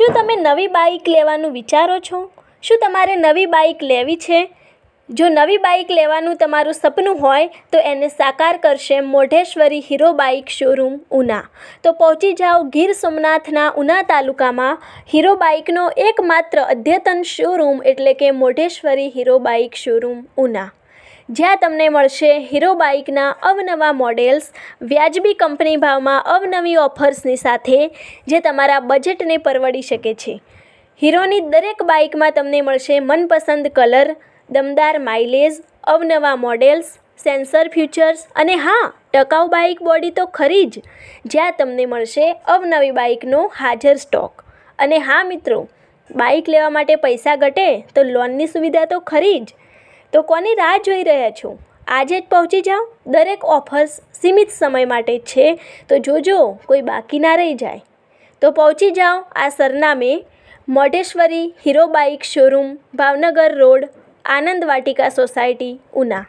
શું તમે નવી બાઇક લેવાનું વિચારો છો? શું તમારે નવી બાઇક લેવી છે? જો નવી બાઇક લેવાનું તમારું સપનું હોય તો એને સાકાર કરશે Modheshwari Hero bike showroom Una. તો પહોંચી જાઓ ગીર સોમનાથના ઉના તાલુકામાં હીરો બાઇકનો એકમાત્ર અદ્યતન શોરૂમ એટલે કે Modheshwari Hero bike showroom Una, જ્યાં તમને મળશે હીરો બાઇકના અવનવા મોડેલ્સ વ્યાજબી કંપની ભાવમાં અવનવી ઓફર્સની સાથે, જે તમારા બજેટને પરવડી શકે છે. હીરોની દરેક બાઇકમાં તમને મળશે મનપસંદ કલર, દમદાર માઇલેજ, અવનવા મોડેલ્સ, સેન્સર ફીચર્સ અને હા, ટકાઉ બાઇક બોડી તો ખરી જ, જ્યાં તમને મળશે અવનવી બાઇકનો હાજર સ્ટોક. અને હા મિત્રો, બાઇક લેવા માટે પૈસા ઘટે તો લોનની સુવિધા તો ખરી જ. તો કોની રાહ જોઈ રહ્યા છો? આજે જ પહોંચી જાઓ. દરેક ઓફર્સ સીમિત સમય માટે છે, તો જોજો કોઈ બાકી ના રહી જાય. તો પહોંચી જાઓ આ સરનામે Modheshwari Hero bike showroom, Bhavnagar road, Anand Vatika society, Una.